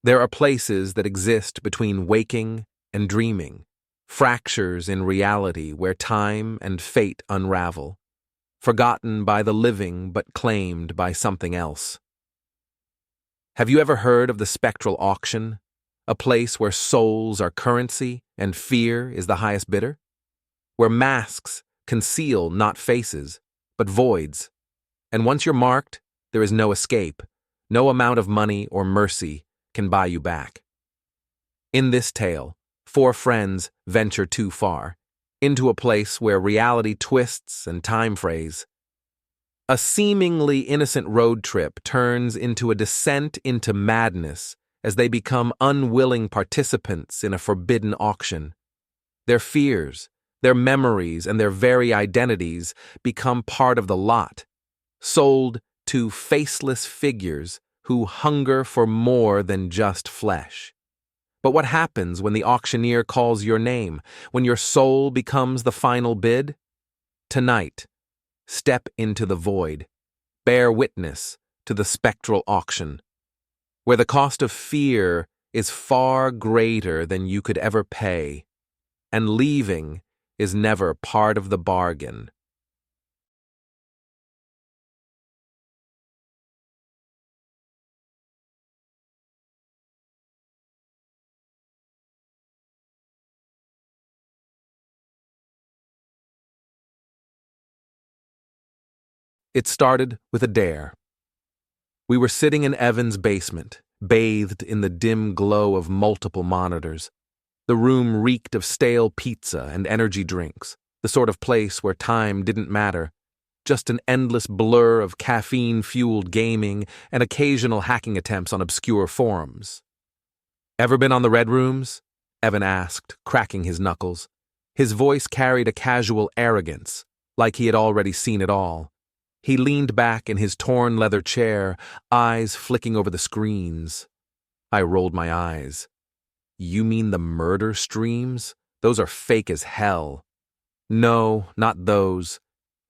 There are places that exist between waking and dreaming, fractures in reality where time and fate unravel, forgotten by the living but claimed by something else. Have you ever heard of the Spectral Auction, a place where souls are currency and fear is the highest bidder? Where masks conceal not faces, but voids, and once you're marked, there is no escape, no amount of money or mercy can buy you back. In this tale, four friends venture too far, into a place where reality twists and time frays. A seemingly innocent road trip turns into a descent into madness as they become unwilling participants in a forbidden auction. Their fears, their memories, and their very identities become part of the lot, sold to faceless figures who hunger for more than just flesh. But what happens when the auctioneer calls your name, when your soul becomes the final bid? Tonight, step into the void, bear witness to the spectral auction, where the cost of fear is far greater than you could ever pay, and leaving is never part of the bargain. It started with a dare. We were sitting in Evan's basement, bathed in the dim glow of multiple monitors. The room reeked of stale pizza and energy drinks, the sort of place where time didn't matter, just an endless blur of caffeine-fueled gaming and occasional hacking attempts on obscure forums. "Ever been on the Red Rooms?" Evan asked, cracking his knuckles. His voice carried a casual arrogance, like he had already seen it all. He leaned back in his torn leather chair, eyes flicking over the screens. I rolled my eyes. "You mean the murder streams? Those are fake as hell." "No, not those."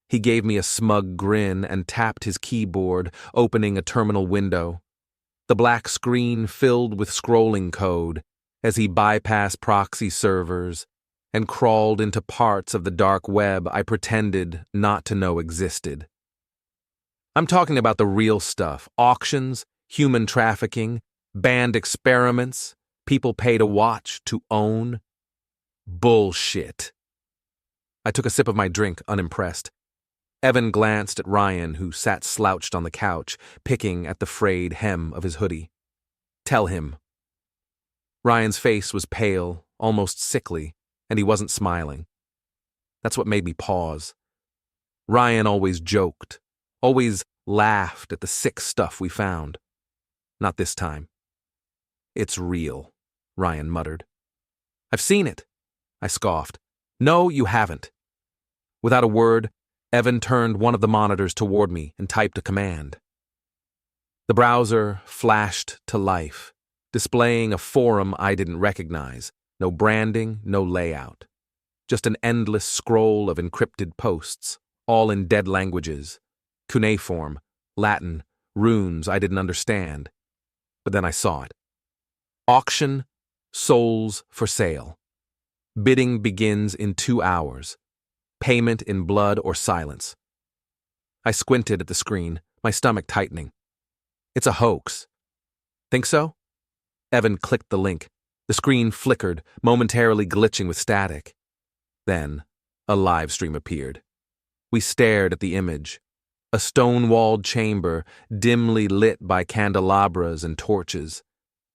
He gave me a smug grin and tapped his keyboard, opening a terminal window. The black screen filled with scrolling code as he bypassed proxy servers and crawled into parts of the dark web I pretended not to know existed. I'm talking about the real stuff: auctions, human trafficking, banned experiments, people pay to watch, to own. Bullshit. I took a sip of my drink, unimpressed. Evan glanced at Ryan, who sat slouched on the couch, picking at the frayed hem of his hoodie. "Tell him." Ryan's face was pale, almost sickly, and he wasn't smiling. That's what made me pause. Ryan always joked, always laughed at the sick stuff we found. Not this time. "It's real," Ryan muttered. "I've seen it," I scoffed. "No, you haven't." Without a word, Evan turned one of the monitors toward me and typed a command. The browser flashed to life, displaying a forum I didn't recognize. No branding, no layout. Just an endless scroll of encrypted posts, all in dead languages. Cuneiform, Latin, runes I didn't understand. But then I saw it. Auction, souls for sale. Bidding begins in 2 hours. Payment in blood or silence. I squinted at the screen, my stomach tightening. It's a hoax. Think so? Evan clicked the link. The screen flickered, momentarily glitching with static. Then, a live stream appeared. We stared at the image. A stone-walled chamber, dimly lit by candelabras and torches.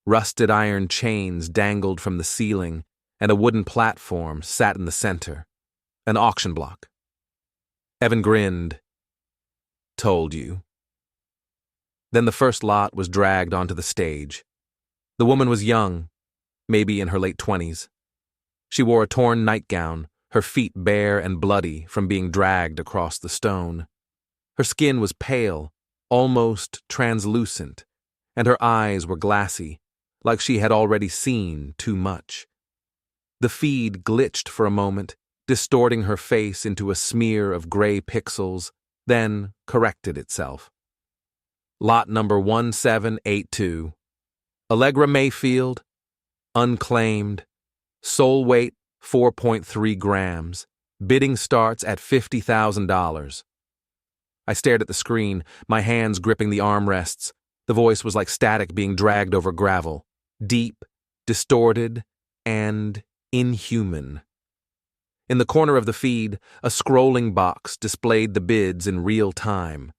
Rusted iron chains dangled from the ceiling, and a wooden platform sat in the center. An auction block. Evan grinned. "Told you." Then the first lot was dragged onto the stage. The woman was young, maybe in her late 20s. She wore a torn nightgown, her feet bare and bloody from being dragged across the stone. Her skin was pale, almost translucent, and her eyes were glassy, like she had already seen too much. The feed glitched for a moment, distorting her face into a smear of gray pixels, then corrected itself. Lot number 1782. Allegra Mayfield, unclaimed, soul weight 4.3 grams, bidding starts at $50,000. I stared at the screen, my hands gripping the armrests. The voice was like static being dragged over gravel, deep, distorted, and inhuman. In the corner of the feed, a scrolling box displayed the bids in real time.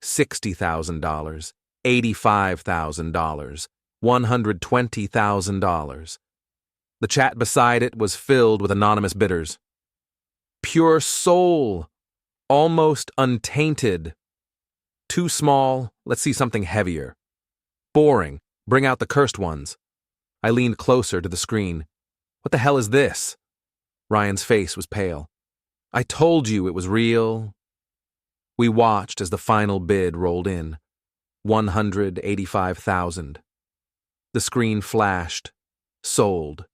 $60,000, $85,000, $120,000. The chat beside it was filled with anonymous bidders. Pure soul, almost untainted. Too small, let's see something heavier. Boring, bring out the cursed ones. I leaned closer to the screen. What the hell is this? Ryan's face was pale. I told you it was real. We watched as the final bid rolled in. $185,000. The screen flashed. Sold.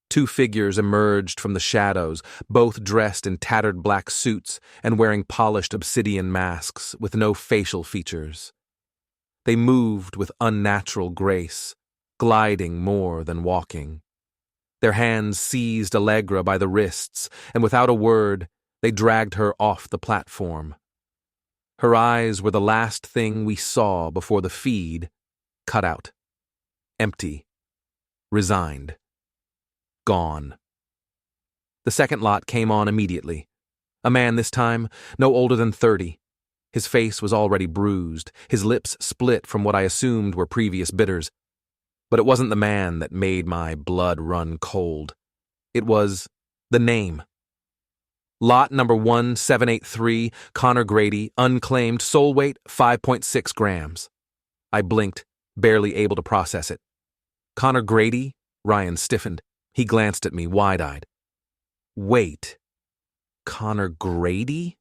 Two figures emerged from the shadows, both dressed in tattered black suits and wearing polished obsidian masks with no facial features. They moved with unnatural grace, gliding more than walking. Their hands seized Allegra by the wrists, and without a word, they dragged her off the platform. Her eyes were the last thing we saw before the feed cut out. Empty. Resigned. Gone. The second lot came on immediately. A man this time, no older than 30. His face was already bruised, his lips split from what I assumed were previous bidders. But it wasn't the man that made my blood run cold. It was the name. Lot number 1783, Connor Grady, unclaimed, soul weight 5.6 grams. I blinked, barely able to process it. Connor Grady? Ryan stiffened. He glanced at me, wide-eyed. Wait. Connor Grady?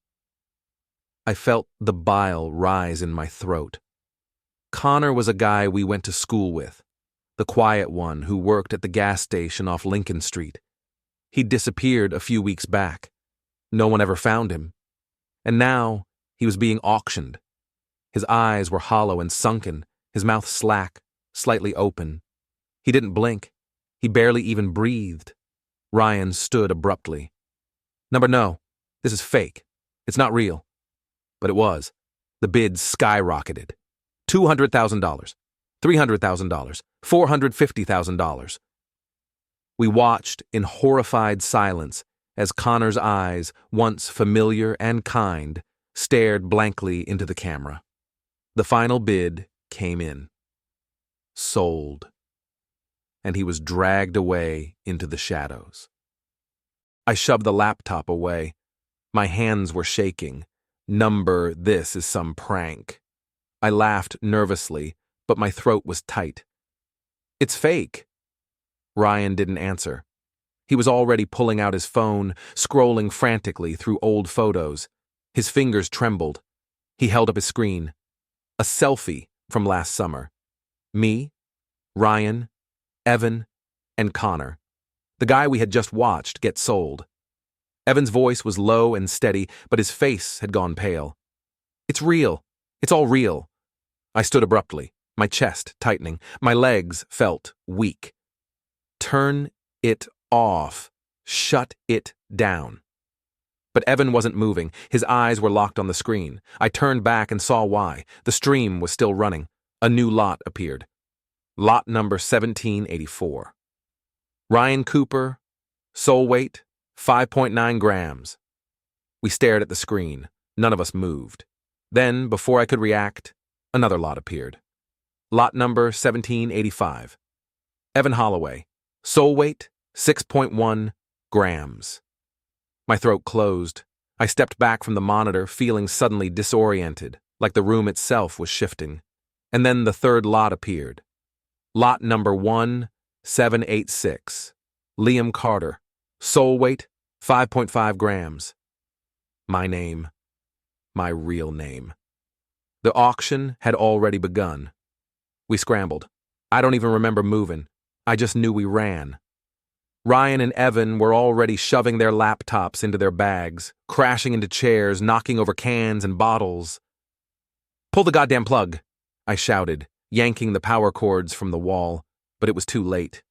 I felt the bile rise in my throat. Connor was a guy we went to school with, the quiet one who worked at the gas station off Lincoln Street. He'd disappeared a few weeks back. No one ever found him. And now he was being auctioned. His eyes were hollow and sunken, his mouth slack, slightly open. He didn't blink. He barely even breathed. Ryan stood abruptly. No, this is fake. It's not real. But it was. The bids skyrocketed. $200,000, $300,000, $450,000. We watched in horrified silence as Connor's eyes, once familiar and kind, stared blankly into the camera. The final bid came in. Sold. And he was dragged away into the shadows. I shoved the laptop away. My hands were shaking. This is some prank. I laughed nervously, but my throat was tight. It's fake. Ryan didn't answer. He was already pulling out his phone, scrolling frantically through old photos. His fingers trembled. He held up his screen. A selfie from last summer. Me, Ryan, Evan, and Connor. The guy we had just watched get sold. Evan's voice was low and steady, but his face had gone pale. It's real. It's all real. I stood abruptly, my chest tightening. My legs felt weak. Turn it off. Shut it down. But Evan wasn't moving. His eyes were locked on the screen. I turned back and saw why. The stream was still running. A new lot appeared. Lot number 1784. Ryan Cooper, soul weight, 5.9 grams. We stared at the screen. None of us moved. Then, before I could react, another lot appeared. Lot number 1785. Evan Holloway, soul weight, 6.1 grams. My throat closed. I stepped back from the monitor, feeling suddenly disoriented, like the room itself was shifting. And then the third lot appeared. Lot number 1786. Liam Carter, soul weight, 5.5 grams. My name. My real name. The auction had already begun. We scrambled. I don't even remember moving. I just knew we ran. Ryan and Evan were already shoving their laptops into their bags, crashing into chairs, knocking over cans and bottles. Pull the goddamn plug, I shouted, yanking the power cords from the wall, but it was too late.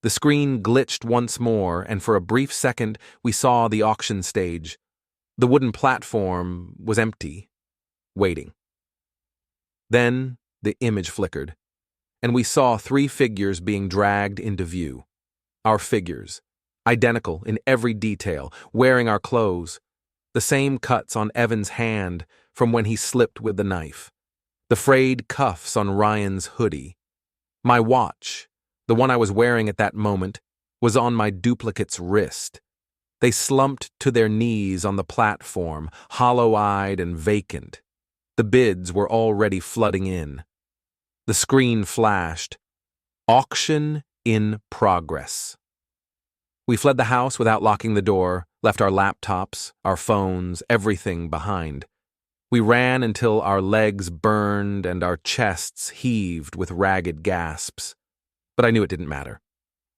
The screen glitched once more, and for a brief second we saw the auction stage. The wooden platform was empty, waiting. Then the image flickered, and we saw 3 figures being dragged into view. Our figures, identical in every detail, wearing our clothes, the same cuts on Evan's hand from when he slipped with the knife, the frayed cuffs on Ryan's hoodie. My watch, the one I was wearing at that moment, was on my duplicate's wrist. They slumped to their knees on the platform, hollow-eyed and vacant. The bids were already flooding in. The screen flashed. Auction in progress. We fled the house without locking the door, left our laptops, our phones, everything behind. We ran until our legs burned and our chests heaved with ragged gasps. But I knew it didn't matter.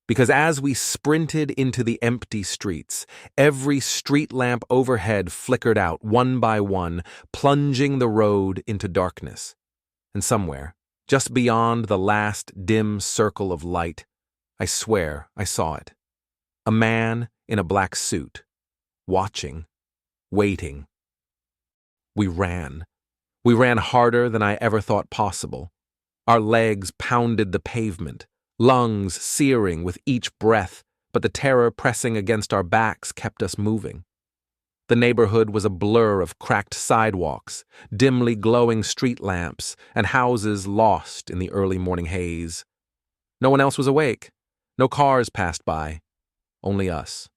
Because as we sprinted into the empty streets, every street lamp overhead flickered out one by one, plunging the road into darkness. And somewhere, just beyond the last dim circle of light, I swear I saw it. A man in a black suit, watching, waiting. We ran. We ran harder than I ever thought possible. Our legs pounded the pavement, lungs searing with each breath, but the terror pressing against our backs kept us moving. The neighborhood was a blur of cracked sidewalks, dimly glowing street lamps, and houses lost in the early morning haze. No one else was awake. No cars passed by. Only us.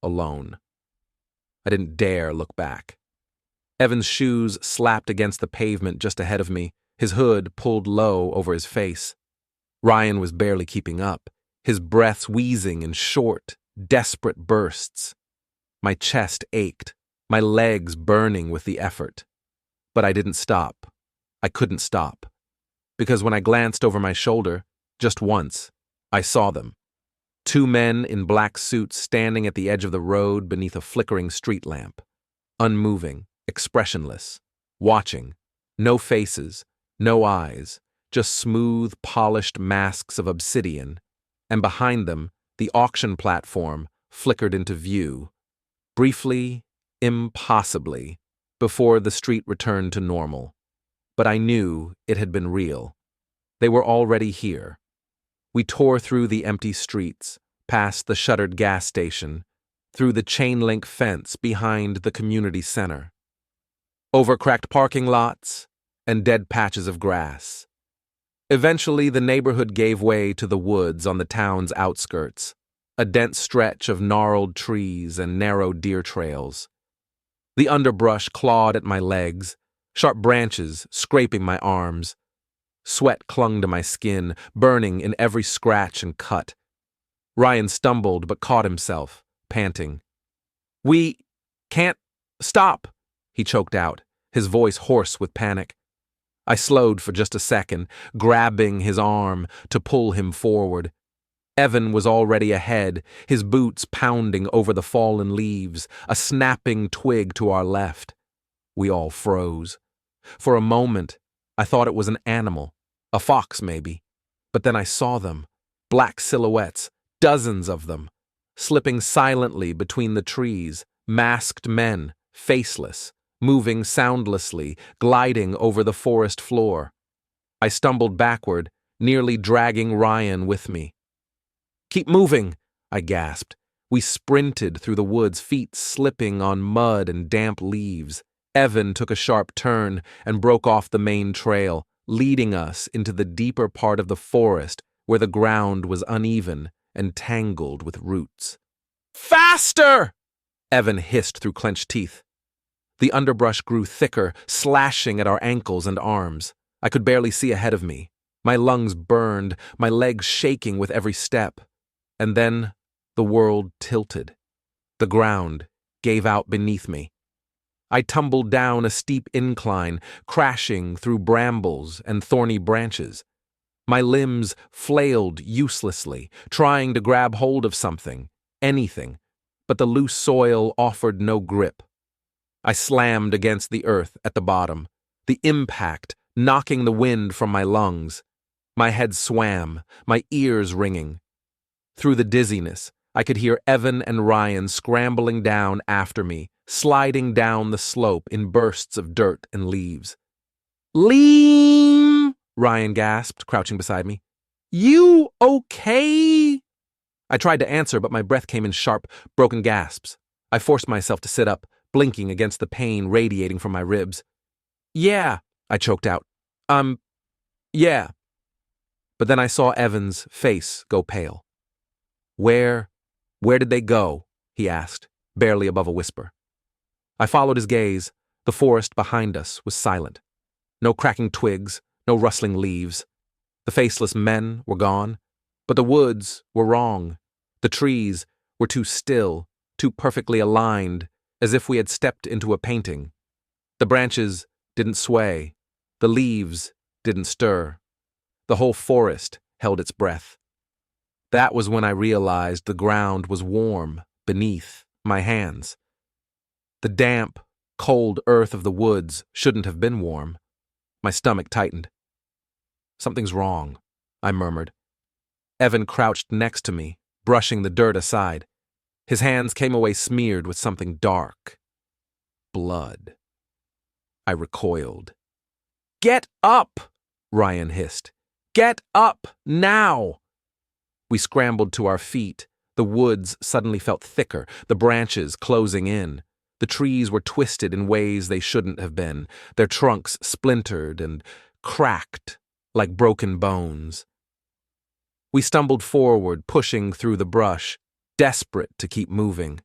Alone. I didn't dare look back. Evan's shoes slapped against the pavement just ahead of me, his hood pulled low over his face. Ryan was barely keeping up, his breaths wheezing in short, desperate bursts. My chest ached, my legs burning with the effort. But I didn't stop. I couldn't stop. Because when I glanced over my shoulder, just once, I saw them. 2 men in black suits standing at the edge of the road beneath a flickering street lamp. Unmoving, expressionless, watching. No faces, no eyes, just smooth, polished masks of obsidian. And behind them, the auction platform flickered into view. Briefly, impossibly, before the street returned to normal. But I knew it had been real. They were already here. We tore through the empty streets, past the shuttered gas station, through the chain-link fence behind the community center, over cracked parking lots and dead patches of grass. Eventually, the neighborhood gave way to the woods on the town's outskirts, a dense stretch of gnarled trees and narrow deer trails. The underbrush clawed at my legs, sharp branches scraping my arms. Sweat clung to my skin, burning in every scratch and cut. Ryan stumbled but caught himself, panting. "We can't stop," he choked out, his voice hoarse with panic. I slowed for just a second, grabbing his arm to pull him forward. Evan was already ahead, his boots pounding over the fallen leaves, a snapping twig to our left. We all froze. For a moment, I thought it was an animal, a fox maybe. But then I saw them, black silhouettes, dozens of them, slipping silently between the trees, masked men, faceless, moving soundlessly, gliding over the forest floor. I stumbled backward, nearly dragging Ryan with me. "Keep moving," I gasped. We sprinted through the woods, feet slipping on mud and damp leaves. Evan took a sharp turn and broke off the main trail, leading us into the deeper part of the forest where the ground was uneven and tangled with roots. "Faster!" Evan hissed through clenched teeth. The underbrush grew thicker, slashing at our ankles and arms. I could barely see ahead of me. My lungs burned, my legs shaking with every step. And then the world tilted. The ground gave out beneath me. I tumbled down a steep incline, crashing through brambles and thorny branches. My limbs flailed uselessly, trying to grab hold of something, anything, but the loose soil offered no grip. I slammed against the earth at the bottom. The impact knocking the wind from my lungs. My head swam, my ears ringing. Through the dizziness, I could hear Evan and Ryan scrambling down after me, sliding down the slope in bursts of dirt and leaves. "Lean!" Ryan gasped, crouching beside me. "You okay?" I tried to answer, but my breath came in sharp, broken gasps. I forced myself to sit up, blinking against the pain radiating from my ribs. "Yeah," I choked out. Yeah." But then I saw Evan's face go pale. Where did they go?" he asked, barely above a whisper. I followed his gaze. The forest behind us was silent. No cracking twigs, no rustling leaves. The faceless men were gone, but the woods were wrong. The trees were too still, too perfectly aligned, as if we had stepped into a painting. The branches didn't sway. The leaves didn't stir. The whole forest held its breath. That was when I realized the ground was warm beneath my hands. The damp, cold earth of the woods shouldn't have been warm. My stomach tightened. "Something's wrong," I murmured. Evan crouched next to me, brushing the dirt aside. His hands came away smeared with something dark. Blood. I recoiled. "Get up!" Ryan hissed. "Get up, now!" We scrambled to our feet. The woods suddenly felt thicker, the branches closing in. The trees were twisted in ways they shouldn't have been, their trunks splintered and cracked like broken bones. We stumbled forward, pushing through the brush, desperate to keep moving.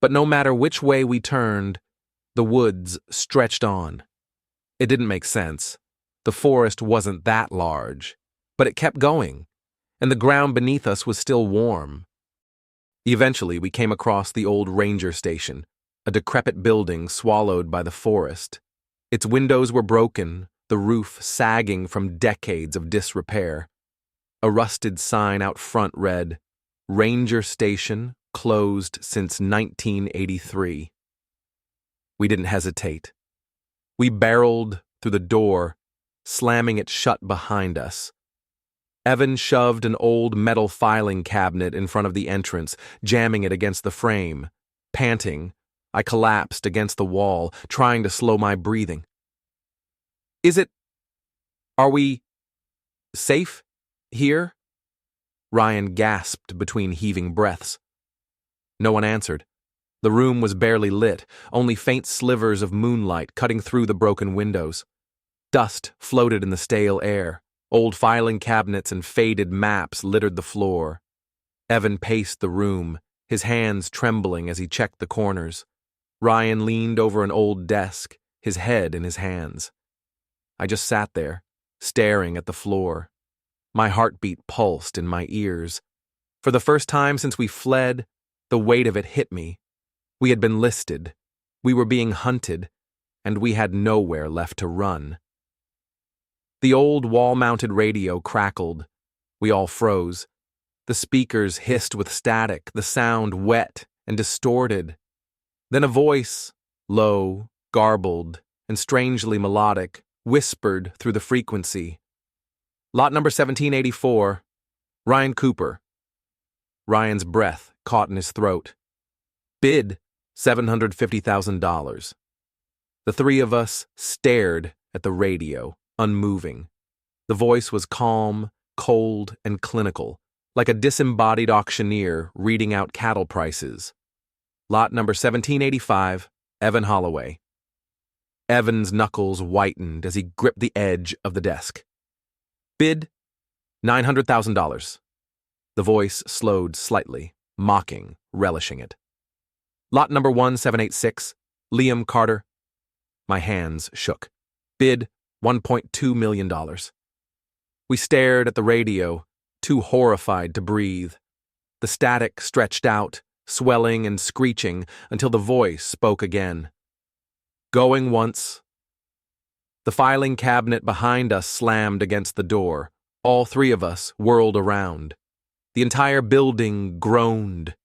But no matter which way we turned, the woods stretched on. It didn't make sense. The forest wasn't that large, but it kept going, and the ground beneath us was still warm. Eventually, we came across the old ranger station, a decrepit building swallowed by the forest. Its windows were broken, the roof sagging from decades of disrepair. A rusted sign out front read, "Ranger Station, closed since 1983. We didn't hesitate. We barreled through the door, slamming it shut behind us. Evan shoved an old metal filing cabinet in front of the entrance, jamming it against the frame. Panting, I collapsed against the wall, trying to slow my breathing. Are we safe here?" Ryan gasped between heaving breaths. No one answered. The room was barely lit, only faint slivers of moonlight cutting through the broken windows. Dust floated in the stale air. Old filing cabinets and faded maps littered the floor. Evan paced the room, his hands trembling as he checked the corners. Ryan leaned over an old desk, his head in his hands. I just sat there, staring at the floor. My heartbeat pulsed in my ears. For the first time since we fled, the weight of it hit me. We had been listed, we were being hunted, and we had nowhere left to run. The old wall-mounted radio crackled. We all froze. The speakers hissed with static, the sound wet and distorted. Then a voice, low, garbled, and strangely melodic, whispered through the frequency. "Lot number 1784, Ryan Cooper." Ryan's breath caught in his throat. "Bid $750,000. The three of us stared at the radio, unmoving. The voice was calm, cold, and clinical, like a disembodied auctioneer reading out cattle prices. "Lot number 1785, Evan Holloway." Evan's knuckles whitened as he gripped the edge of the desk. "Bid $900,000. The voice slowed slightly, mocking, relishing it. "Lot number 1786, Liam Carter." My hands shook. "Bid $1.2 million. We stared at the radio, too horrified to breathe. The static stretched out, swelling and screeching until the voice spoke again. "Going once." The filing cabinet behind us slammed against the door. All three of us whirled around. The entire building groaned.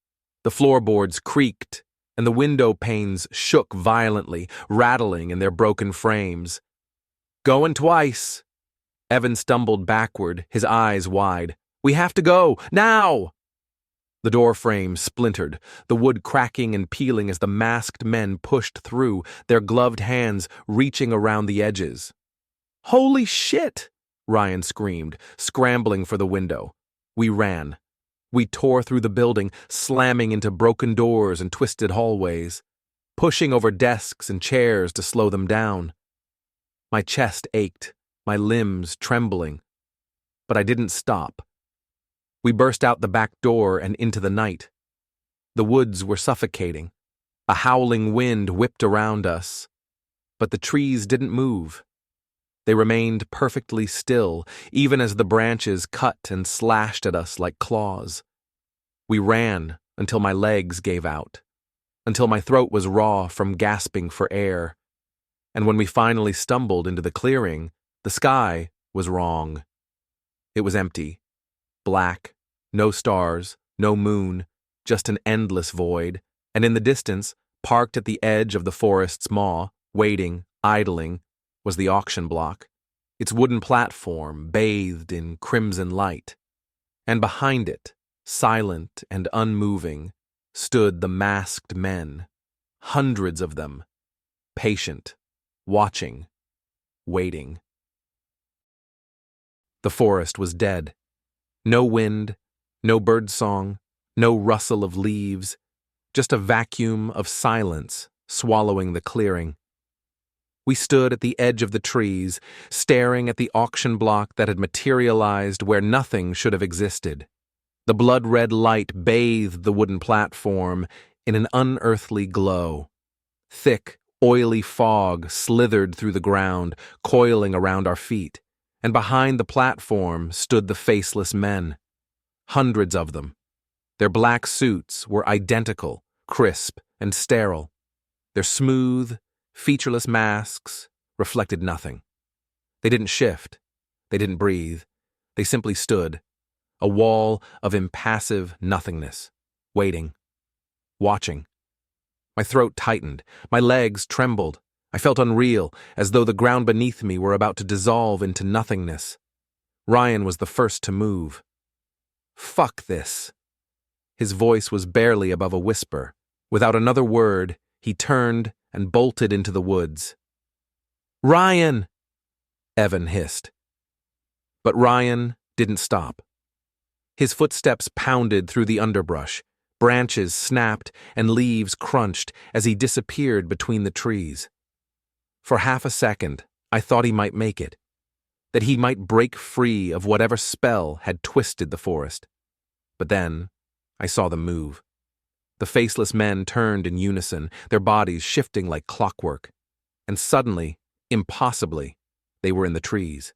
The floorboards creaked, and the window panes shook violently, rattling in their broken frames. Going twice. Evan stumbled backward, his eyes wide. We have to go, now! The door frame splintered, the wood cracking and peeling as the masked men pushed through, their gloved hands reaching around the edges. Holy shit! Ryan screamed, scrambling for the window. We ran. We tore through the building, slamming into broken doors and twisted hallways, pushing over desks and chairs to slow them down. My chest ached, my limbs trembling. But I didn't stop. We burst out the back door and into the night. The woods were suffocating. A howling wind whipped around us. But the trees didn't move. They remained perfectly still, even as the branches cut and slashed at us like claws. We ran until my legs gave out, until my throat was raw from gasping for air. And when we finally stumbled into the clearing, the sky was wrong. It was empty, black, no stars, no moon, just an endless void, and in the distance, parked at the edge of the forest's maw, waiting, idling, was the auction block, its wooden platform bathed in crimson light. And behind it, silent and unmoving, stood the masked men, hundreds of them, patient, watching, waiting. The forest was dead. No wind, no birdsong, no rustle of leaves, just a vacuum of silence swallowing the clearing. We stood at the edge of the trees, staring at the auction block that had materialized where nothing should have existed. The blood-red light bathed the wooden platform in an unearthly glow. Thick, oily fog slithered through the ground, coiling around our feet, and behind the platform stood the faceless men. Hundreds of them. Their black suits were identical, crisp, and sterile. Their smooth, featureless masks reflected nothing. They didn't shift. They didn't breathe. They simply stood, a wall of impassive nothingness, waiting, watching. My throat tightened. My legs trembled. I felt unreal, as though the ground beneath me were about to dissolve into nothingness. Ryan was the first to move. Fuck this. His voice was barely above a whisper. Without another word, he turned and bolted into the woods. Ryan! Evan hissed. But Ryan didn't stop. His footsteps pounded through the underbrush. Branches snapped and leaves crunched as he disappeared between the trees. For half a second, I thought he might make it, that he might break free of whatever spell had twisted the forest. But then, I saw them move. The faceless men turned in unison, their bodies shifting like clockwork. And suddenly, impossibly, they were in the trees.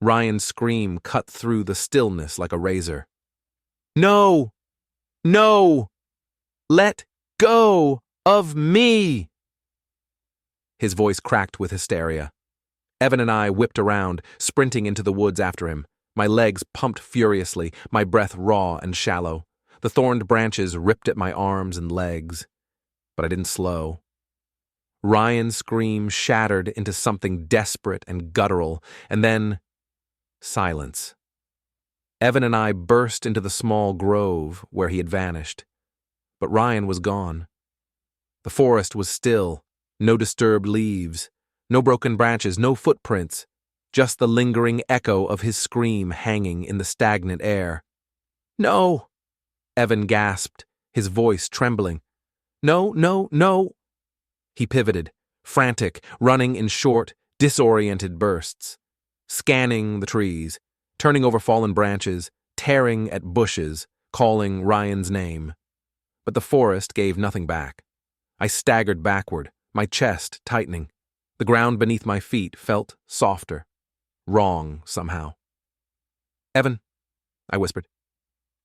Ryan's scream cut through the stillness like a razor. No! No! Let go of me! His voice cracked with hysteria. Evan and I whipped around, sprinting into the woods after him. My legs pumped furiously, my breath raw and shallow. The thorned branches ripped at my arms and legs. But I didn't slow. Ryan's scream shattered into something desperate and guttural, and then silence. Evan and I burst into the small grove where he had vanished. But Ryan was gone. The forest was still, no disturbed leaves, no broken branches, no footprints, just the lingering echo of his scream hanging in the stagnant air. No! Evan gasped, his voice trembling. No, no, no! He pivoted, frantic, running in short, disoriented bursts, scanning the trees, turning over fallen branches, tearing at bushes, calling Ryan's name. But the forest gave nothing back. I staggered backward, my chest tightening. The ground beneath my feet felt softer, wrong somehow. Evan, I whispered.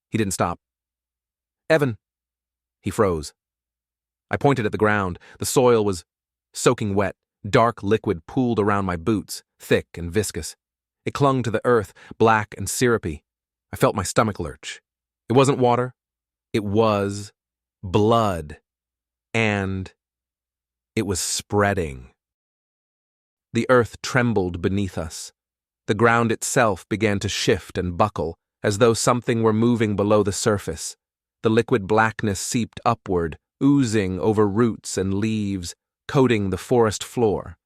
He didn't stop. Evan. He froze. I pointed at the ground. The soil was soaking wet. Dark liquid pooled around my boots, thick and viscous. It clung to the earth, black and syrupy. I felt my stomach lurch. It wasn't water. It was blood. And it was spreading. The earth trembled beneath us. The ground itself began to shift and buckle, as though something were moving below the surface. The liquid blackness seeped upward, oozing over roots and leaves, coating the forest floor.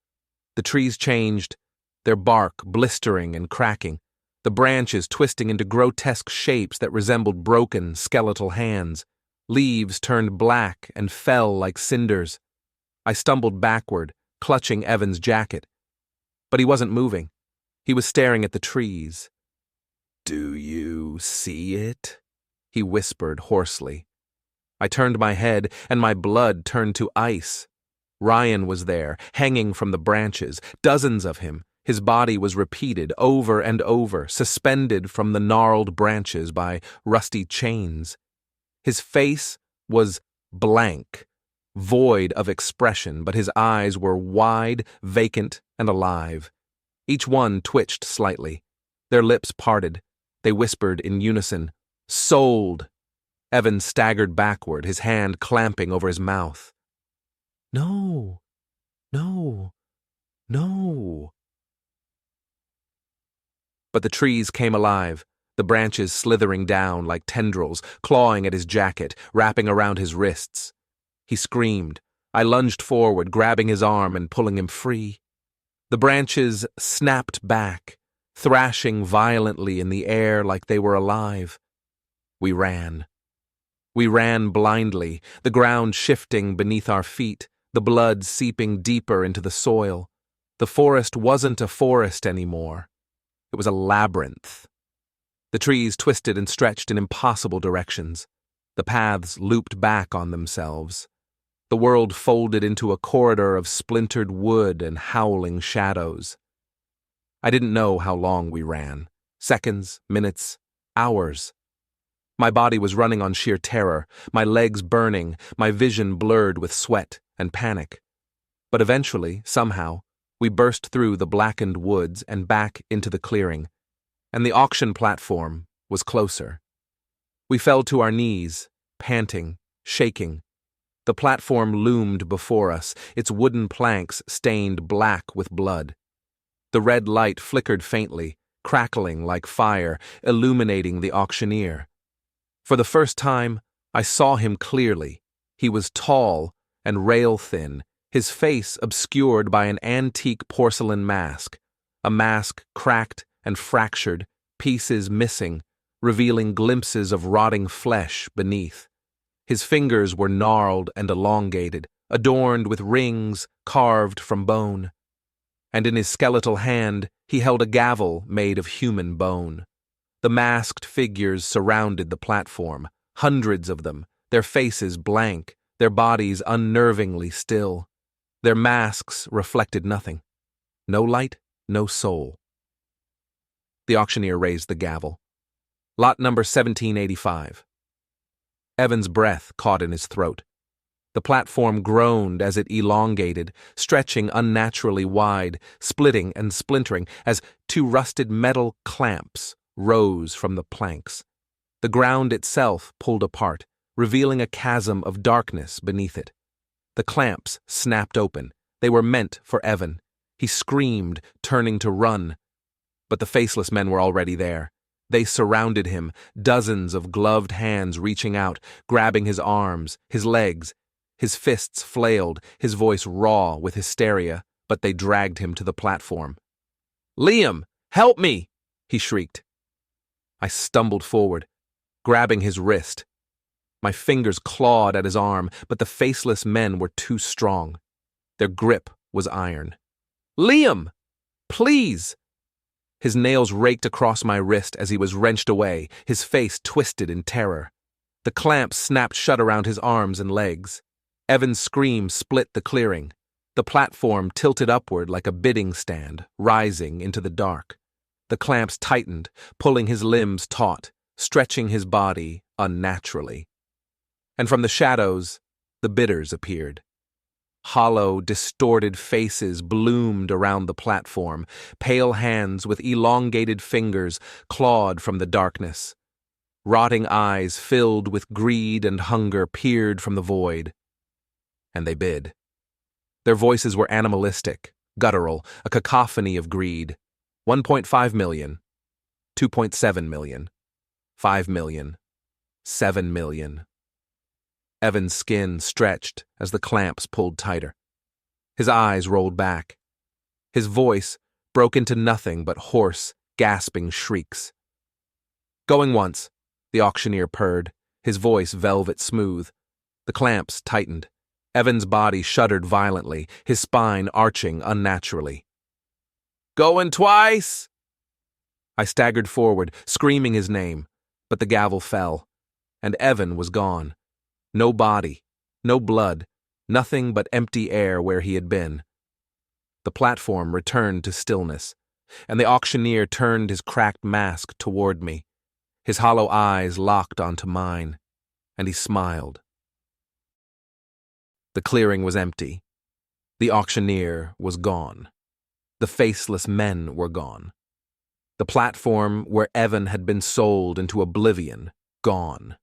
The trees changed, their bark blistering and cracking, the branches twisting into grotesque shapes that resembled broken, skeletal hands. Leaves turned black and fell like cinders. I stumbled backward, clutching Evan's jacket. But he wasn't moving. He was staring at the trees. "Do you see it?" he whispered hoarsely. I turned my head, and my blood turned to ice. Ryan was there, hanging from the branches, dozens of him. His body was repeated over and over, suspended from the gnarled branches by rusty chains. His face was blank, void of expression, but his eyes were wide, vacant, and alive. Each one twitched slightly. Their lips parted. They whispered in unison, "Sold!" Evan staggered backward, his hand clamping over his mouth. "No, no, no." But the trees came alive, the branches slithering down like tendrils, clawing at his jacket, wrapping around his wrists. He screamed. I lunged forward, grabbing his arm and pulling him free. The branches snapped back, thrashing violently in the air like they were alive. We ran. We ran blindly, the ground shifting beneath our feet, the blood seeping deeper into the soil. The forest wasn't a forest anymore. It was a labyrinth. The trees twisted and stretched in impossible directions. The paths looped back on themselves. The world folded into a corridor of splintered wood and howling shadows. I didn't know how long we ran. Seconds, minutes, hours. My body was running on sheer terror, my legs burning, my vision blurred with sweat and panic. But eventually, somehow, we burst through the blackened woods and back into the clearing, and the auction platform was closer. We fell to our knees, panting, shaking. The platform loomed before us, its wooden planks stained black with blood. The red light flickered faintly, crackling like fire, illuminating the auctioneer. For the first time, I saw him clearly. He was tall and rail-thin, his face obscured by an antique porcelain mask, a mask cracked and fractured, pieces missing, revealing glimpses of rotting flesh beneath. His fingers were gnarled and elongated, adorned with rings carved from bone. And in his skeletal hand, he held a gavel made of human bone. The masked figures surrounded the platform, hundreds of them, their faces blank, their bodies unnervingly still. Their masks reflected nothing. No light, no soul. The auctioneer raised the gavel. Lot number 1785. Evan's breath caught in his throat. The platform groaned as it elongated, stretching unnaturally wide, splitting and splintering as two rusted metal clamps rose from the planks. The ground itself pulled apart, revealing a chasm of darkness beneath it. The clamps snapped open. They were meant for Evan. He screamed, turning to run. But the faceless men were already there. They surrounded him, dozens of gloved hands reaching out, grabbing his arms, his legs. His fists flailed, his voice raw with hysteria, but they dragged him to the platform. "Liam, help me!" he shrieked. I stumbled forward, grabbing his wrist. My fingers clawed at his arm, but the faceless men were too strong. Their grip was iron. "Liam! Please!" His nails raked across my wrist as he was wrenched away, his face twisted in terror. The clamps snapped shut around his arms and legs. Evan's scream split the clearing. The platform tilted upward like a bidding stand, rising into the dark. The clamps tightened, pulling his limbs taut, stretching his body unnaturally. And from the shadows, the bidders appeared. Hollow, distorted faces bloomed around the platform, pale hands with elongated fingers clawed from the darkness. Rotting eyes filled with greed and hunger peered from the void. And they bid. Their voices were animalistic, guttural, a cacophony of greed. 1.5 million, 2.7 million, 5 million, 7 million. Evan's skin stretched as the clamps pulled tighter. His eyes rolled back. His voice broke into nothing but hoarse, gasping shrieks. Going once, the auctioneer purred, his voice velvet smooth. The clamps tightened. Evan's body shuddered violently, his spine arching unnaturally. Going twice! I staggered forward, screaming his name, but the gavel fell, and Evan was gone. No body, no blood, nothing but empty air where he had been. The platform returned to stillness, and the auctioneer turned his cracked mask toward me. His hollow eyes locked onto mine, and he smiled. The clearing was empty. The auctioneer was gone. The faceless men were gone. The platform where Evan had been sold into oblivion, gone.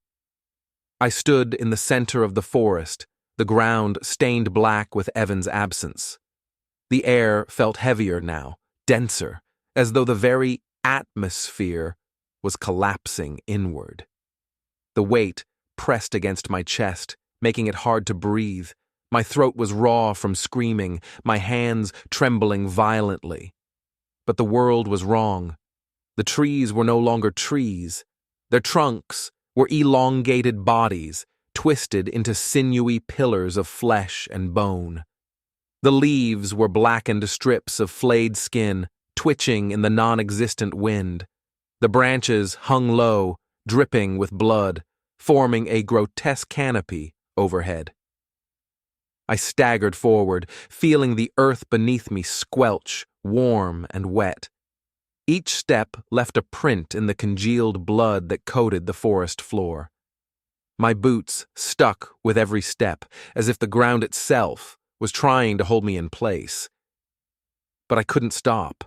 I stood in the center of the forest, the ground stained black with Evan's absence. The air felt heavier now, denser, as though the very atmosphere was collapsing inward. The weight pressed against my chest, making it hard to breathe. My throat was raw from screaming, my hands trembling violently. But the world was wrong. The trees were no longer trees. Their trunks were elongated bodies, twisted into sinewy pillars of flesh and bone. The leaves were blackened strips of flayed skin, twitching in the non-existent wind. The branches hung low, dripping with blood, forming a grotesque canopy overhead. I staggered forward, feeling the earth beneath me squelch, warm and wet. Each step left a print in the congealed blood that coated the forest floor. My boots stuck with every step, as if the ground itself was trying to hold me in place. But I couldn't stop.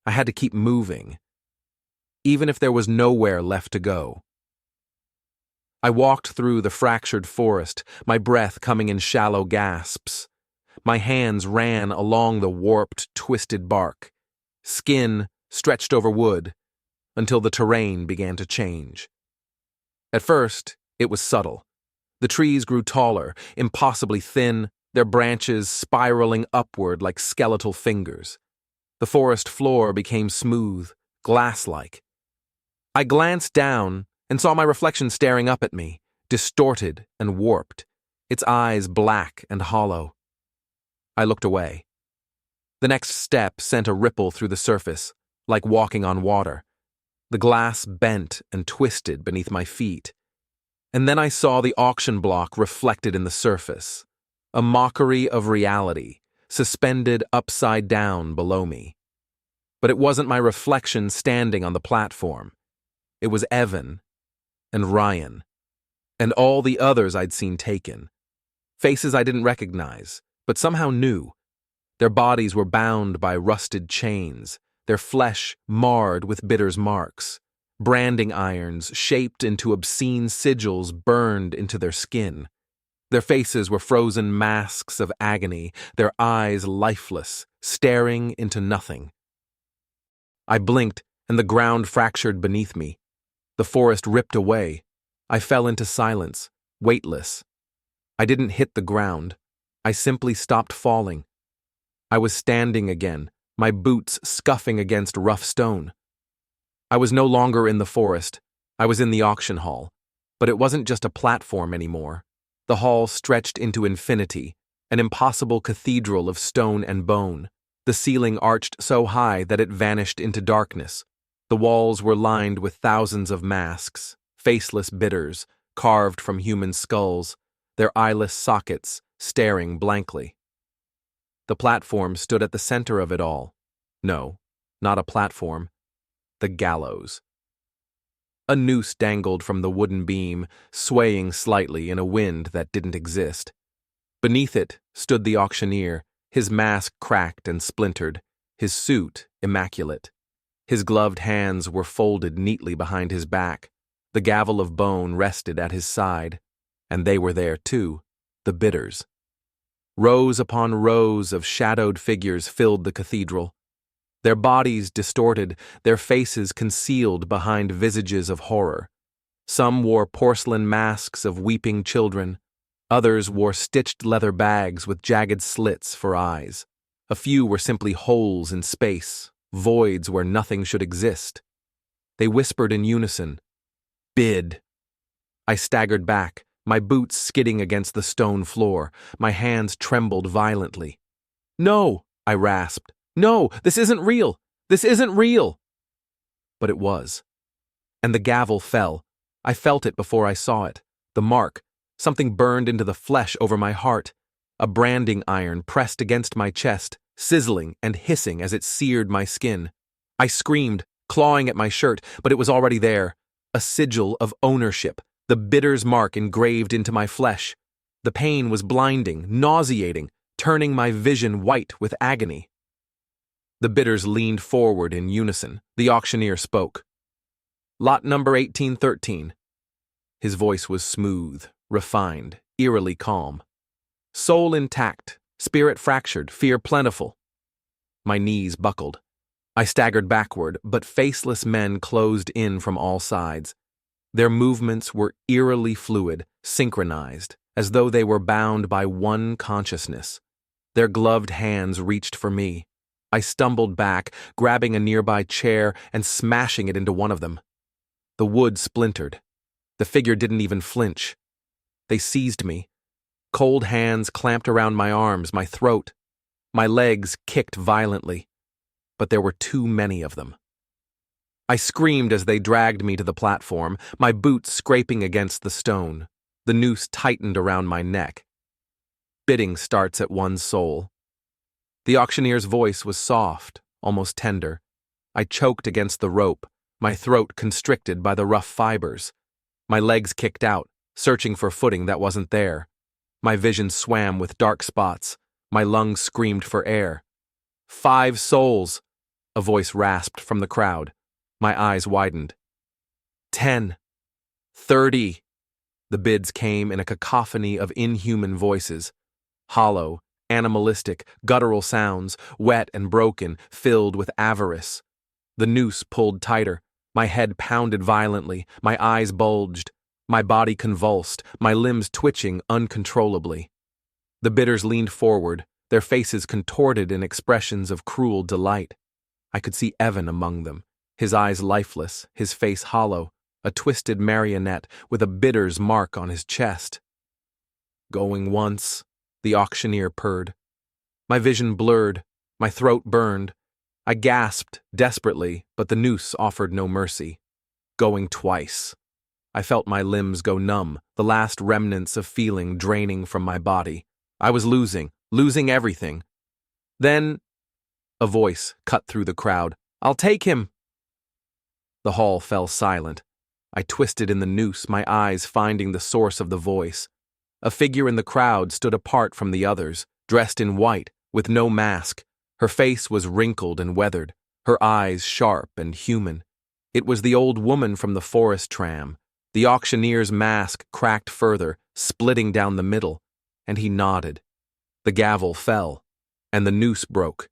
I had to keep moving, even if there was nowhere left to go. I walked through the fractured forest, my breath coming in shallow gasps. My hands ran along the warped, twisted bark. Skin stretched over wood, until the terrain began to change. At first, it was subtle. The trees grew taller, impossibly thin, their branches spiraling upward like skeletal fingers. The forest floor became smooth, glass-like. I glanced down and saw my reflection staring up at me, distorted and warped, its eyes black and hollow. I looked away. The next step sent a ripple through the surface, like walking on water. The glass bent and twisted beneath my feet. And then I saw the auction block reflected in the surface, a mockery of reality, suspended upside down below me. But it wasn't my reflection standing on the platform. It was Evan and Ryan, and all the others I'd seen taken. Faces I didn't recognize, but somehow knew. Their bodies were bound by rusted chains, their flesh marred with bitter's marks. Branding irons shaped into obscene sigils burned into their skin. Their faces were frozen masks of agony, their eyes lifeless, staring into nothing. I blinked, and the ground fractured beneath me. The forest ripped away. I fell into silence, weightless. I didn't hit the ground. I simply stopped falling. I was standing again, my boots scuffing against rough stone. I was no longer in the forest. I was in the auction hall. But it wasn't just a platform anymore. The hall stretched into infinity, an impossible cathedral of stone and bone. The ceiling arched so high that it vanished into darkness. The walls were lined with thousands of masks, faceless bidders, carved from human skulls, their eyeless sockets staring blankly. The platform stood at the center of it all. No, not a platform. The gallows. A noose dangled from the wooden beam, swaying slightly in a wind that didn't exist. Beneath it stood the auctioneer, his mask cracked and splintered, his suit immaculate. His gloved hands were folded neatly behind his back. The gavel of bone rested at his side. And they were there too, the bidders. Rows upon rows of shadowed figures filled the cathedral, their bodies distorted, their faces concealed behind visages of horror. Some wore porcelain masks of weeping children. Others wore stitched leather bags with jagged slits for eyes. A few were simply holes in space, voids where nothing should exist. They whispered in unison, "Bid." I staggered back, my boots skidding against the stone floor. My hands trembled violently. "No," I rasped. "No, this isn't real. This isn't real." But it was. And the gavel fell. I felt it before I saw it. The mark. Something burned into the flesh over my heart. A branding iron pressed against my chest, sizzling and hissing as it seared my skin. I screamed, clawing at my shirt, but it was already there. A sigil of ownership, the bidder's mark engraved into my flesh. The pain was blinding, nauseating, turning my vision white with agony. The bidders leaned forward in unison. The auctioneer spoke. "Lot number 1813. His voice was smooth, refined, eerily calm. "Soul intact, spirit fractured, fear plentiful." My knees buckled. I staggered backward, but faceless men closed in from all sides. Their movements were eerily fluid, synchronized, as though they were bound by one consciousness. Their gloved hands reached for me. I stumbled back, grabbing a nearby chair and smashing it into one of them. The wood splintered. The figure didn't even flinch. They seized me. Cold hands clamped around my arms, my throat. My legs kicked violently, but there were too many of them. I screamed as they dragged me to the platform, my boots scraping against the stone. The noose tightened around my neck. Bidding starts at one's soul. The auctioneer's voice was soft, almost tender. I choked against the rope, my throat constricted by the rough fibers. My legs kicked out, searching for footing that wasn't there. My vision swam with dark spots. My lungs screamed for air. 5 souls, a voice rasped from the crowd. My eyes widened. 10. 30. The bids came in a cacophony of inhuman voices. Hollow, animalistic, guttural sounds, wet and broken, filled with avarice. The noose pulled tighter. My head pounded violently, my eyes bulged, my body convulsed, my limbs twitching uncontrollably. The bidders leaned forward, their faces contorted in expressions of cruel delight. I could see Evan among them, his eyes lifeless, his face hollow, a twisted marionette with a bidder's mark on his chest. "Going once," the auctioneer purred. My vision blurred, my throat burned. I gasped desperately, but the noose offered no mercy. "Going twice." I felt my limbs go numb, the last remnants of feeling draining from my body. I was losing everything. Then, a voice cut through the crowd. "I'll take him." The hall fell silent. I twisted in the noose, my eyes finding the source of the voice. A figure in the crowd stood apart from the others, dressed in white, with no mask. Her face was wrinkled and weathered, her eyes sharp and human. It was the old woman from the forest tram. The auctioneer's mask cracked further, splitting down the middle, and he nodded. The gavel fell, and the noose broke.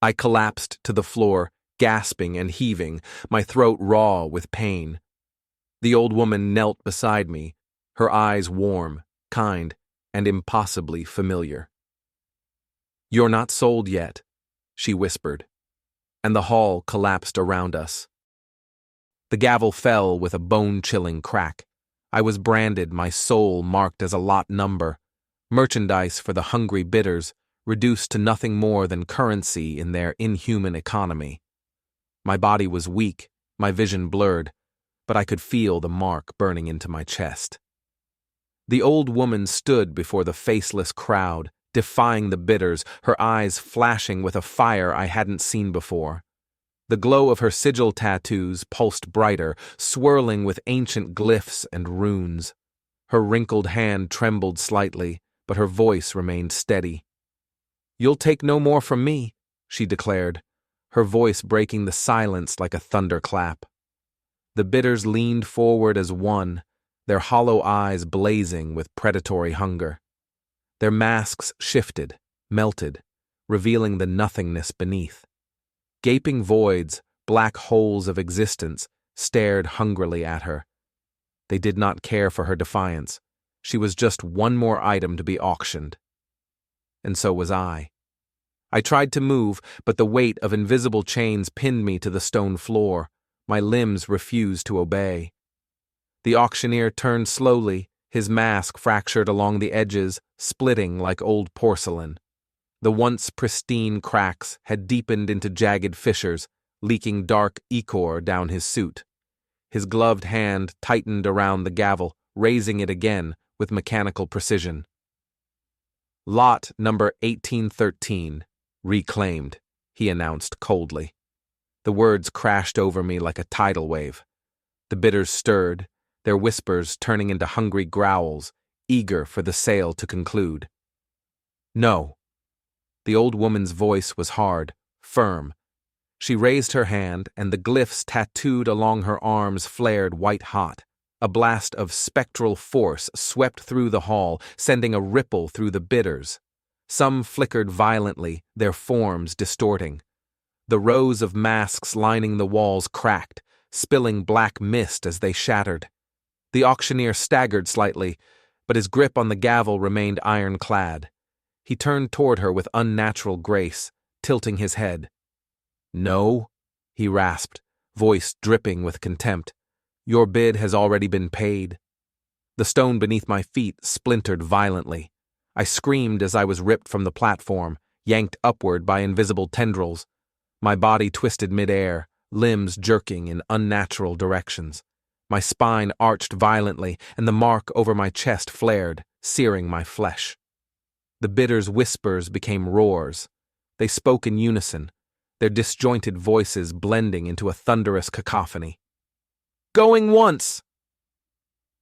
I collapsed to the floor, gasping and heaving, my throat raw with pain. The old woman knelt beside me, her eyes warm, kind, and impossibly familiar. "You're not sold yet," she whispered, and the hall collapsed around us. The gavel fell with a bone-chilling crack. I was branded, my soul marked as a lot number, merchandise for the hungry bidders, reduced to nothing more than currency in their inhuman economy. My body was weak, my vision blurred, but I could feel the mark burning into my chest. The old woman stood before the faceless crowd, defying the bidders, her eyes flashing with a fire I hadn't seen before. The glow of her sigil tattoos pulsed brighter, swirling with ancient glyphs and runes. Her wrinkled hand trembled slightly, but her voice remained steady. "You'll take no more from me," she declared, her voice breaking the silence like a thunderclap. The bidders leaned forward as one, their hollow eyes blazing with predatory hunger. Their masks shifted, melted, revealing the nothingness beneath. Gaping voids, black holes of existence, stared hungrily at her. They did not care for her defiance. She was just one more item to be auctioned. And so was I. I tried to move, but the weight of invisible chains pinned me to the stone floor. My limbs refused to obey. The auctioneer turned slowly, his mask fractured along the edges, splitting like old porcelain. The once pristine cracks had deepened into jagged fissures, leaking dark ichor down his suit. His gloved hand tightened around the gavel, raising it again with mechanical precision. Lot number 1813, reclaimed, he announced coldly. The words crashed over me like a tidal wave. The bidders stirred, their whispers turning into hungry growls, eager for the sale to conclude. No. The old woman's voice was hard, firm. She raised her hand, and the glyphs tattooed along her arms flared white-hot. A blast of spectral force swept through the hall, sending a ripple through the bidders. Some flickered violently, their forms distorting. The rows of masks lining the walls cracked, spilling black mist as they shattered. The auctioneer staggered slightly, but his grip on the gavel remained ironclad. He turned toward her with unnatural grace, tilting his head. No, he rasped, voice dripping with contempt. Your bid has already been paid. The stone beneath my feet splintered violently. I screamed as I was ripped from the platform, yanked upward by invisible tendrils. My body twisted midair, limbs jerking in unnatural directions. My spine arched violently, and the mark over my chest flared, searing my flesh. The bidders' whispers became roars. They spoke in unison, their disjointed voices blending into a thunderous cacophony. Going once!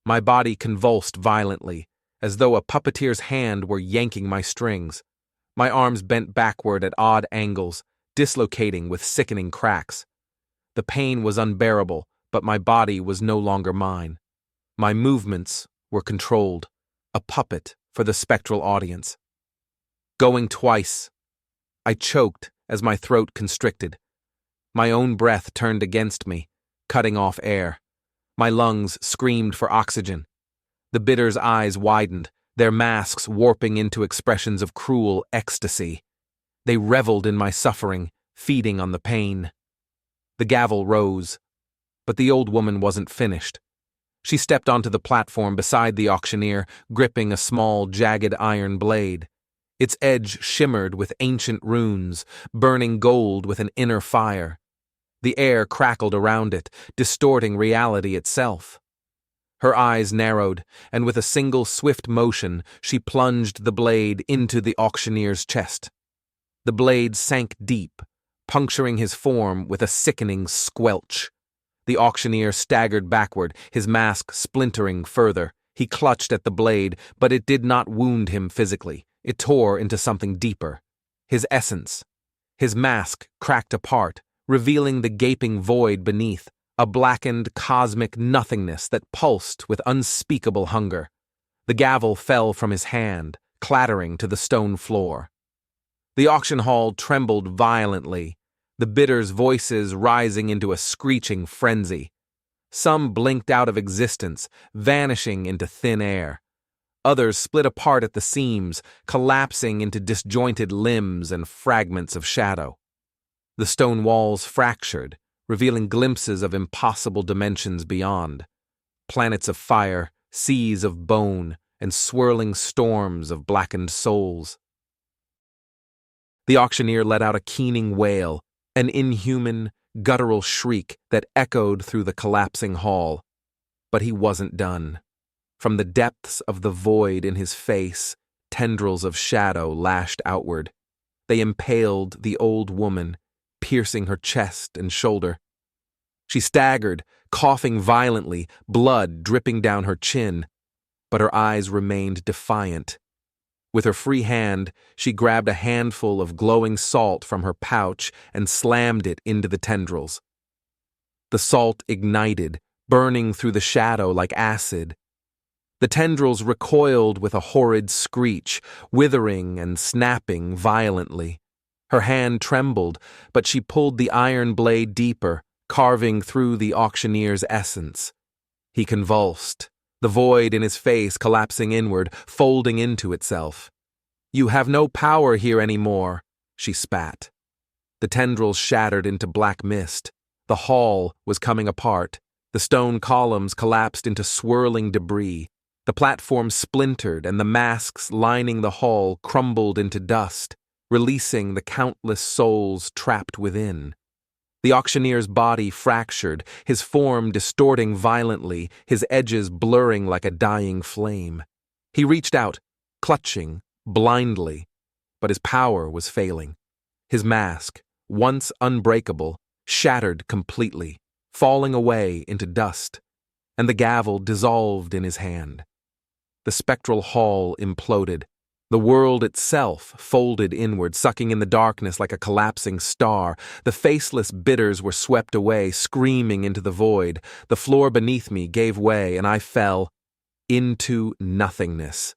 My body convulsed violently, as though a puppeteer's hand were yanking my strings. My arms bent backward at odd angles, dislocating with sickening cracks. The pain was unbearable, but my body was no longer mine. My movements were controlled, a puppet for the spectral audience. Going twice. I choked as my throat constricted. My own breath turned against me, cutting off air. My lungs screamed for oxygen. The bidders' eyes widened, their masks warping into expressions of cruel ecstasy. They reveled in my suffering, feeding on the pain. The gavel rose, but the old woman wasn't finished. She stepped onto the platform beside the auctioneer, gripping a small, jagged iron blade. Its edge shimmered with ancient runes, burning gold with an inner fire. The air crackled around it, distorting reality itself. Her eyes narrowed, and with a single swift motion, she plunged the blade into the auctioneer's chest. The blade sank deep, puncturing his form with a sickening squelch. The auctioneer staggered backward, his mask splintering further. He clutched at the blade, but it did not wound him physically. It tore into something deeper. His essence. His mask cracked apart, revealing the gaping void beneath, a blackened cosmic nothingness that pulsed with unspeakable hunger. The gavel fell from his hand, clattering to the stone floor. The auction hall trembled violently, the bidders' voices rising into a screeching frenzy. Some blinked out of existence, vanishing into thin air. Others split apart at the seams, collapsing into disjointed limbs and fragments of shadow. The stone walls fractured, revealing glimpses of impossible dimensions beyond. Planets of fire, seas of bone, and swirling storms of blackened souls. The auctioneer let out a keening wail, an inhuman, guttural shriek that echoed through the collapsing hall. But he wasn't done. From the depths of the void in his face, tendrils of shadow lashed outward. They impaled the old woman, piercing her chest and shoulder. She staggered, coughing violently, blood dripping down her chin, but her eyes remained defiant. With her free hand, she grabbed a handful of glowing salt from her pouch and slammed it into the tendrils. The salt ignited, burning through the shadow like acid. The tendrils recoiled with a horrid screech, withering and snapping violently. Her hand trembled, but she pulled the iron blade deeper, carving through the auctioneer's essence. He convulsed, the void in his face collapsing inward, folding into itself. "You have no power here anymore," she spat. The tendrils shattered into black mist. The hall was coming apart. The stone columns collapsed into swirling debris. The platform splintered, and the masks lining the hall crumbled into dust, releasing the countless souls trapped within. The auctioneer's body fractured, his form distorting violently, his edges blurring like a dying flame. He reached out, clutching, blindly, but his power was failing. His mask, once unbreakable, shattered completely, falling away into dust, and the gavel dissolved in his hand. The spectral hall imploded. The world itself folded inward, sucking in the darkness like a collapsing star. The faceless bidders were swept away, screaming into the void. The floor beneath me gave way, and I fell into nothingness.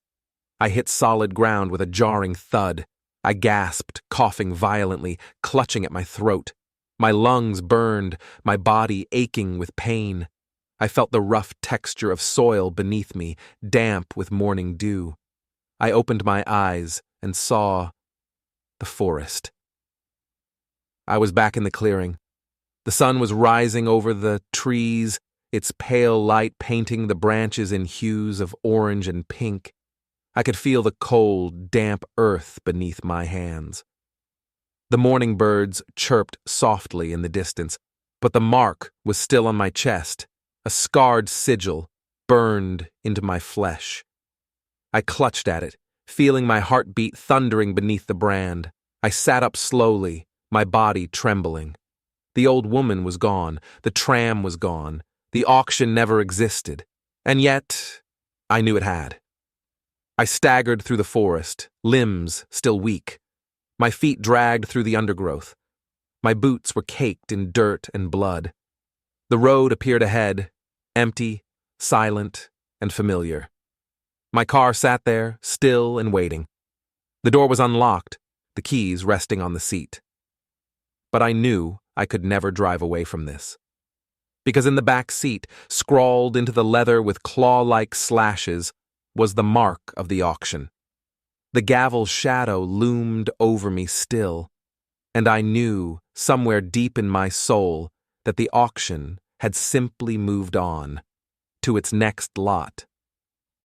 I hit solid ground with a jarring thud. I gasped, coughing violently, clutching at my throat. My lungs burned, my body aching with pain. I felt the rough texture of soil beneath me, damp with morning dew. I opened my eyes and saw the forest. I was back in the clearing. The sun was rising over the trees, its pale light painting the branches in hues of orange and pink. I could feel the cold, damp earth beneath my hands. The morning birds chirped softly in the distance, but the mark was still on my chest, a scarred sigil burned into my flesh. I clutched at it, feeling my heartbeat thundering beneath the brand. I sat up slowly, my body trembling. The old woman was gone, the tram was gone, the auction never existed, and yet I knew it had. I staggered through the forest, limbs still weak. My feet dragged through the undergrowth. My boots were caked in dirt and blood. The road appeared ahead, empty, silent, and familiar. My car sat there, still and waiting. The door was unlocked, the keys resting on the seat. But I knew I could never drive away from this. Because in the back seat, scrawled into the leather with claw-like slashes, was the mark of the auction. The gavel's shadow loomed over me still, and I knew, somewhere deep in my soul, that the auction had simply moved on to its next lot.